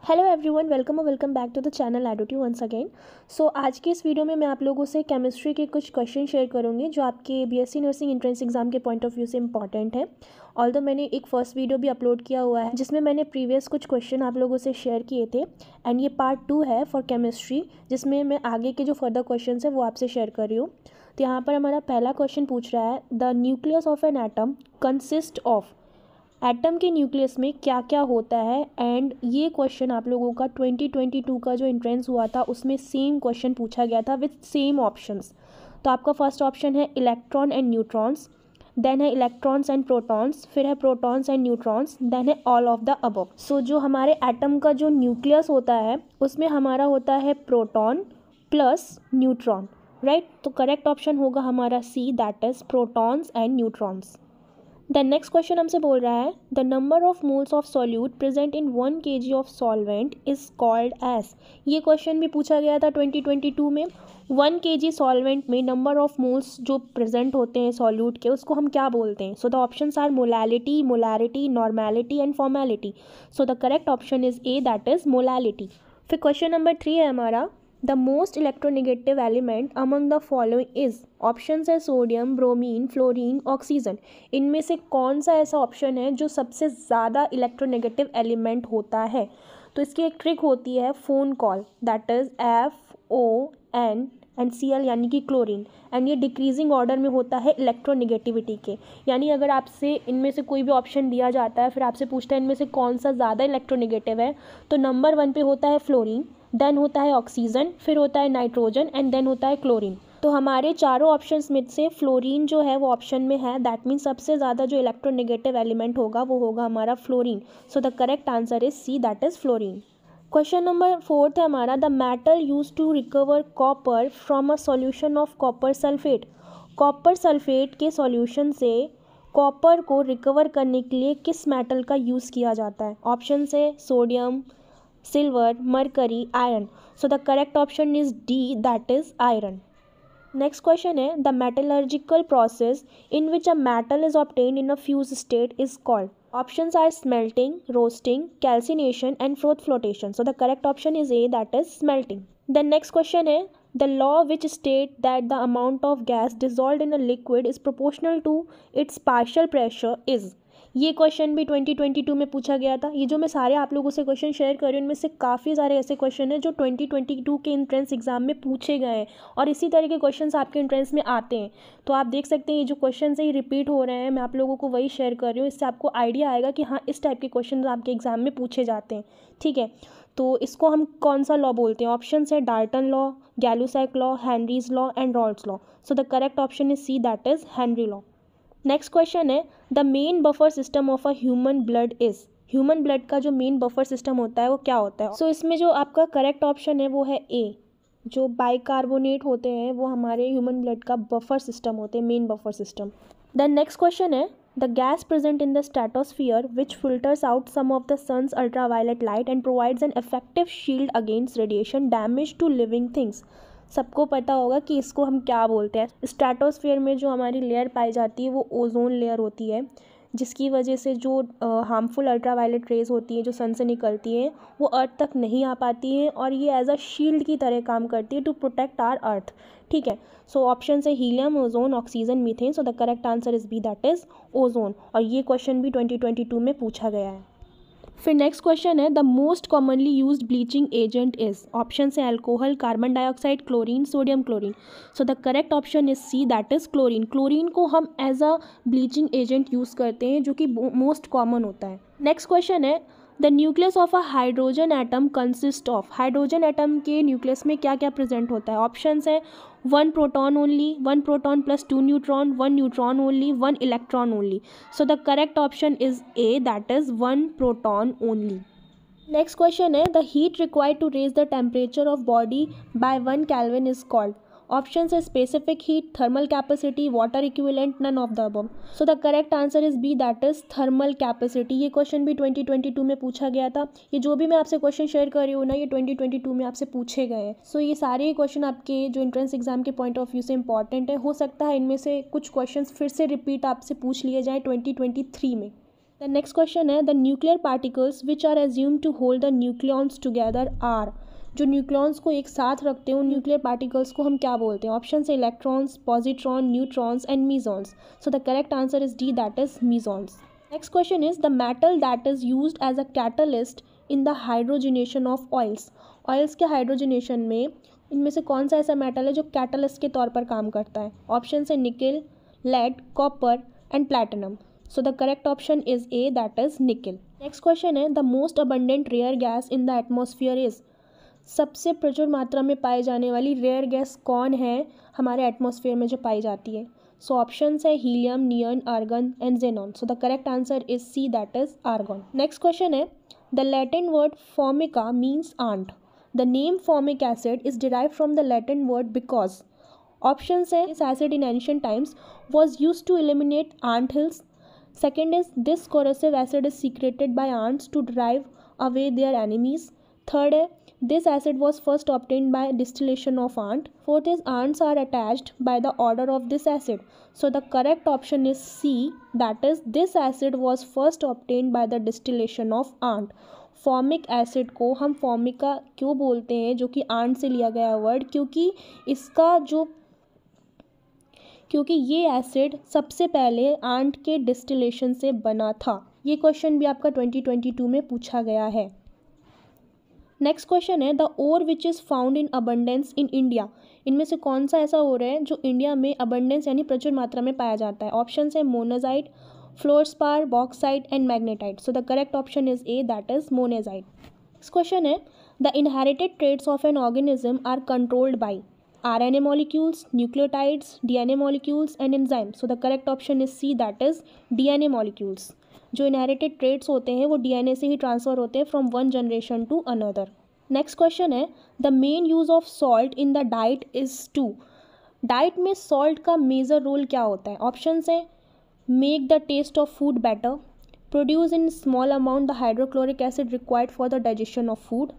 Hello everyone, welcome back to the channel एडोटी once again. So आज के इस वीडियो में मैं आप लोगों से केमिस्ट्री के कुछ क्वेश्चन शेयर करूंगी जो आपके बीएससी नर्सिंग एंट्रेंस एग्जाम के पॉइंट ऑफ व्यू से इंपॉर्टेंट है। ऑल्दो मैंने एक फर्स्ट वीडियो भी अपलोड किया हुआ है जिसमें मैंने प्रीवियस कुछ क्वेश्चन आप लोगों से शेयर किए थे एंड ये पार्ट 2 है फॉर केमिस्ट्री, जिसमें मैं आगे के जो फर्दर क्वेश्चन है वो आपसे शेयर कर रही हूँ। तो यहाँ पर हमारा पहला क्वेश्चन पूछ रहा है, the nucleus of an atom consist of. Atom के न्यूक्लियस में क्या क्या होता है। एंड ये क्वेश्चन आप लोगों का 2022 का जो एंट्रेंस हुआ था उसमें सेम क्वेश्चन पूछा गया था विथ सेम ऑप्शंस। तो आपका फर्स्ट ऑप्शन है इलेक्ट्रॉन एंड न्यूट्रॉन्स, देन है इलेक्ट्रॉन्स एंड प्रोटॉन्स, फिर है प्रोटॉन्स एंड न्यूट्रॉन्स, देन है ऑल ऑफ द अबव। सो जो हमारे एटम का जो न्यूक्लियस होता है उसमें हमारा होता है प्रोटॉन प्लस न्यूट्रॉन, राइट। तो करेक्ट ऑप्शन होगा हमारा C, that is protons and neutrons. The next question हमसे बोल रहा है, the number of moles of solute present in 1 kg of solvent is called as. ये क्वेश्चन भी पूछा गया था 2022 में। 1 kg सॉल्वेंट में नंबर ऑफ मोल्स जो प्रेजेंट होते हैं सॉल्यूट के उसको हम क्या बोलते हैं। So the options are molality, molarity, normality and formality. So the correct option is A, that is molality. फिर क्वेश्चन नंबर 3 है हमारा, the most electronegative element among the following is. Option है सोडियम, ब्रोमीन, फ्लोरीन, ऑक्सीजन। इनमें से कौन सा ऐसा option है जो सबसे ज़्यादा इलेक्ट्रोनेगेटिव एलिमेंट होता है। तो इसकी एक ट्रिक होती है phone call, that is FON and Cl यानी कि क्लोरीन। एंड ये डिक्रीजिंग ऑर्डर में होता है इलेक्ट्रोनेगेटिविटी के, यानी अगर आपसे इनमें से कोई भी ऑप्शन दिया जाता है फिर आपसे पूछता है इनमें से कौन सा ज़्यादा इलेक्ट्रोनेगेटिव है, तो नंबर 1 पे होता है फ्लोरीन, देन होता है ऑक्सीजन, फिर होता है नाइट्रोजन एंड देन होता है क्लोरीन। तो हमारे चारों ऑप्शंस में से फ्लोरीन जो है वो ऑप्शन में है, दैट मीन्स सबसे ज़्यादा जो इलेक्ट्रोनेगेटिव एलिमेंट होगा वो होगा हमारा fluorine. So the correct answer is C, that is fluorine. Question number 4 है हमारा, the metal use to recover copper from a solution of copper sulphate. Copper sulphate के सॉल्यूशन से कॉपर को रिकवर करने के लिए किस मेटल का यूज़ किया जाता है। ऑप्शन है sodium, silver, mercury, iron. So the correct option is D, that is iron. Next question है, the metallurgical process in which a metal is obtained in a fuse state is called. Options are smelting, roasting, calcination and flotation. So the correct option is A, that is smelting. Then next question है, the law which state that the amount of gas dissolved in a liquid is proportional to its partial pressure is. ये question भी 2022 में पूछा गया था। ये जो मैं सारे आप लोगों से क्वेश्चन शेयर कर रही हूँ उनमें से काफ़ी सारे ऐसे क्वेश्चन हैं जो 2022 के एंट्रेंस एग्जाम में पूछे गए हैं और इसी तरह के क्वेश्चंस आपके एंट्रेंस में आते हैं। तो आप देख सकते हैं ये जो क्वेश्चन है ये रिपीट हो रहे हैं, मैं आप लोगों को वही शेयर कर रही हूँ। इससे आपको आइडिया आएगा कि हाँ इस टाइप के क्वेश्चन आपके एग्जाम में पूछे जाते हैं, ठीक है। तो इसको हम कौन सा लॉ बोलते हैं। ऑप्शन है Dalton law, Gay Lussac law, Henry's law and Raoult's law. So the correct option is C, that is Henry law. Next question है, the main buffer system of a human blood is. Human blood का जो main buffer system होता है वो क्या होता है। सो इसमें जो आपका करेक्ट ऑप्शन है वो है ए, जो बाइकार्बोनेट होते हैं वो हमारे ह्यूमन ब्लड का बफर सिस्टम होते हैं, main buffer system. Then next question है, the gas present in the stratosphere which filters out some of the sun's ultraviolet light and provides an effective shield against radiation damage to living things. सबको पता होगा कि इसको हम क्या बोलते हैं। स्ट्रेटोस्फीयर में जो हमारी लेयर पाई जाती है वो ओजोन लेयर होती है, जिसकी वजह से जो हार्मफुल अल्ट्रावायलेट रेज होती हैं जो सन से निकलती हैं वो अर्थ तक नहीं आ पाती हैं और ये एज अ शील्ड की तरह काम करती है टू प्रोटेक्ट आर अर्थ, ठीक है। सो ऑप्शन है helium, ozone, oxygen, methane. So the correct answer is B, that is ozone. और ये क्वेश्चन भी 2022 में पूछा गया है। फिर नेक्स्ट क्वेश्चन है, the most commonly used bleaching agent is. Option है alcohol, carbon dioxide, chlorine, sodium chlorine. So the correct option is C, that is chlorine. Chlorine को हम as a bleaching agent use करते हैं जो कि most common होता है। Next question है, the nucleus of a hydrogen atom consist of. Hydrogen atom के न्यूक्लियस में क्या क्या प्रेजेंट होता है। ऑप्शन है 1 proton only, 1 proton plus 2 neutron, 1 neutron only, 1 electron only. So the correct option is A, that is 1 proton only. Next question है, the heat required to raise the temperature of body by 1 kelvin is called. Option है specific heat, thermal capacity, water equivalent, none of the above. So the correct answer is B, that is thermal capacity. ये question भी 2022 में पूछा गया था। ये जो भी मैं आपसे क्वेश्चन शेयर कर रही हूँ ना ये 2022 में आपसे पूछे गए हैं। सो ये सारे क्वेश्चन आपके जो एंट्रेंस एग्जाम के पॉइंट ऑफ व्यू से इंपॉर्टेंट है। हो सकता है इनमें से कुछ क्वेश्चन फिर से रिपीट आपसे पूछ लिए जाए 2023 में। द नेक्स्ट क्वेश्चन है, the nuclear particles which are assume to hold the nucleons together are. जो न्यूक्लियॉन्स को एक साथ रखते हैं उन न्यूक्लियर पार्टिकल्स को हम क्या बोलते हैं? ऑप्शन है electrons, positron, neutrons and mesons. So the correct answer is D, that is mesons. Next question is the metal that is used as a catalyst in the hydrogenation of oils. Oils के hydrogenation में इनमें से कौन सा ऐसा metal है जो catalyst के तौर पर काम करता है? ऑप्शन है nickel, lead, copper and platinum. So the correct option is A, that is nickel. Next question है, the most abundant rare gas in the atmosphere is. सबसे प्रचुर मात्रा में पाई जाने वाली रेयर गैस कौन है हमारे एटमॉस्फेयर में जो पाई जाती है? सो ऑप्शन है helium, neon, argon and xenon. So the correct answer is C, that is argon. Next question है, the Latin word formica means ant. The name formic acid is derived from the Latin word because. Options है, this acid in ancient times was used to eliminate ant hills. Second is, this corrosive acid is secreted by ants to drive away their enemies. Third है, this acid was first obtained by distillation of ant. Fourth is, ants are attached by the odor of this acid. So the correct option is C, that is, this acid was first obtained by the distillation of ant. Formic acid को हम Formica क्यों बोलते हैं, जो कि aunt से लिया गया वर्ड, क्योंकि ये एसिड सबसे पहले आंट के डिस्टिलेशन से बना था। ये क्वेश्चन भी आपका 2022 में पूछा गया है। नेक्स्ट क्वेश्चन है, the ore which is found in abundance in India. इनमें से कौन सा ऐसा ओर है जो इंडिया में अबंडेंस यानी प्रचुर मात्रा में पाया जाता है? ऑप्शन है monazite, fluorspar, bauxite and magnetite. So the correct option is A, that is monazite. Next question है, the inherited traits of an organism are controlled by RNA molecules, nucleotides, DNA molecules and enzymes. So the correct option is C, that is DNA molecules. जो inherited traits होते हैं वो DNA से ही transfer होते हैं from one generation to another. Next question है, the main use of salt in the diet is to. Diet में सॉल्ट का मेजर रोल क्या होता है? ऑप्शंस हैं, make the taste of food better, produce in small amount the hydrochloric acid required for the digestion of food,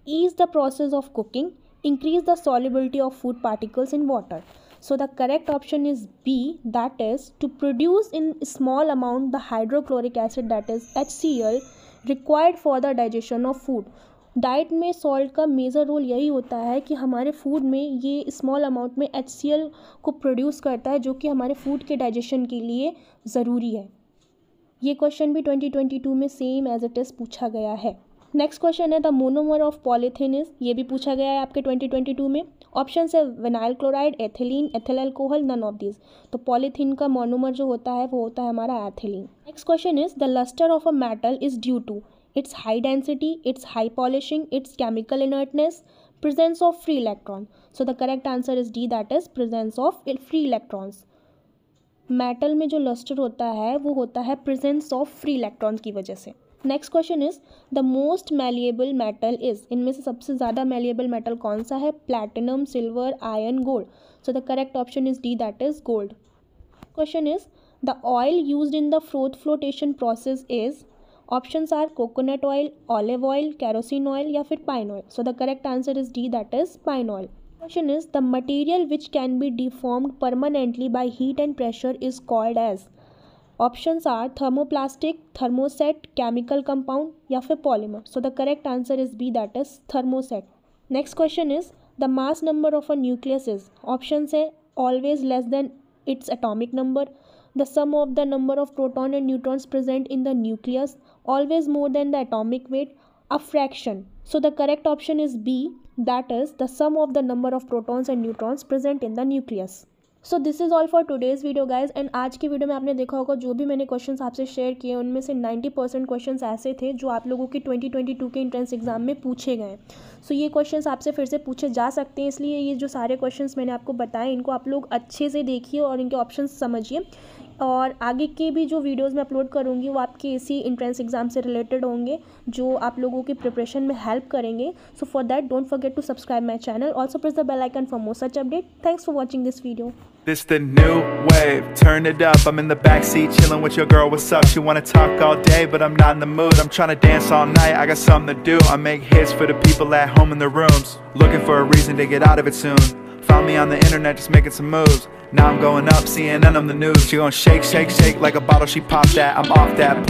ease the process of cooking, increase the solubility of food particles in water. So the correct option is B, that is to produce in small amount the hydrochloric acid, that is HCl, required for the digestion of food. Diet में salt का major role यही होता है कि हमारे food में ये small amount में HCl को प्रोड्यूस करता है, जो कि हमारे फूड के डाइजेशन के लिए ज़रूरी है। ये क्वेश्चन भी 2022 में सेम एज इट इज़ पूछा गया है। नेक्स्ट क्वेश्चन है, the monomer of polythene is. ये भी पूछा गया है आपके 2022 में। ऑप्शन है vinyl chloride, ethylene, ethyl alcohol, none of this. तो पॉलीथीन का मोनोमर जो होता है वो होता है हमारा ethylene. Next question is, the lustre of a metal is due to its high density, its high polishing, its chemical inertness, presence of free electron. So the correct answer is D, that is presence of free electrons. Metal में जो lustre होता है वो होता है presence of free electrons की वजह से। Next question is, the most malleable metal is. इनमें से सबसे ज़्यादा मैलिएबल मेटल कौन सा है? Platinum, silver, iron, gold. So the correct option is D, that is gold. Question is, the oil used in the flotation process is. Options are coconut oil, olive oil, kerosene oil या फिर pine oil. So the correct answer is D, that is pine oil. Question is, the material which can be deformed permanently by heat and pressure is called as. Options are thermoplastic, thermoset, chemical compound या फिर polymer. So the correct answer is B, that is thermoset. Next question is, the mass number of a nucleus is. Options है always less than its atomic number, the sum of the number of proton and neutrons present in the nucleus, always more than the atomic weight, a fraction. So the correct option is B, that is the sum of the number of protons and neutrons present in the nucleus. So this is all for today's video guys, and आज की video में आपने देखा होगा जो भी मैंने questions आपसे शेयर किए उनमें से 90% क्वेश्चंस ऐसे थे जो आप लोगों के 2022 के एंट्रेंस एग्जाम में पूछे गए। सो ये क्वेश्चंस आपसे फिर से पूछे जा सकते हैं, इसलिए ये जो सारे क्वेश्चंस मैंने आपको बताए इनको आप लोग अच्छे से देखिए और इनके ऑप्शंस समझिए, और आगे के भी जो वीडियोस मैं अपलोड करूँगी वो आपके इसी एंट्रेंस एग्जाम से रिलेटेड होंगे जो आप लोगों की प्रिपरेशन में हेल्प करेंगे। So for that don't forget to subscribe my channel, also press the bell icon for more such update. Thanks for watching this video. This the new wave, turn it up, I'm in the backseat chilling with your girl, what's up? She wanna talk all day, but I'm not in the mood, I'm trying to dance all night, I got something to do, I make hits for the people at home in their rooms, looking for a reason to get out of it soon, found me on the internet just making some moves, now I'm going up, CNN on the news, she gon' shake, shake, shake like a bottle, she popped that, I'm off that.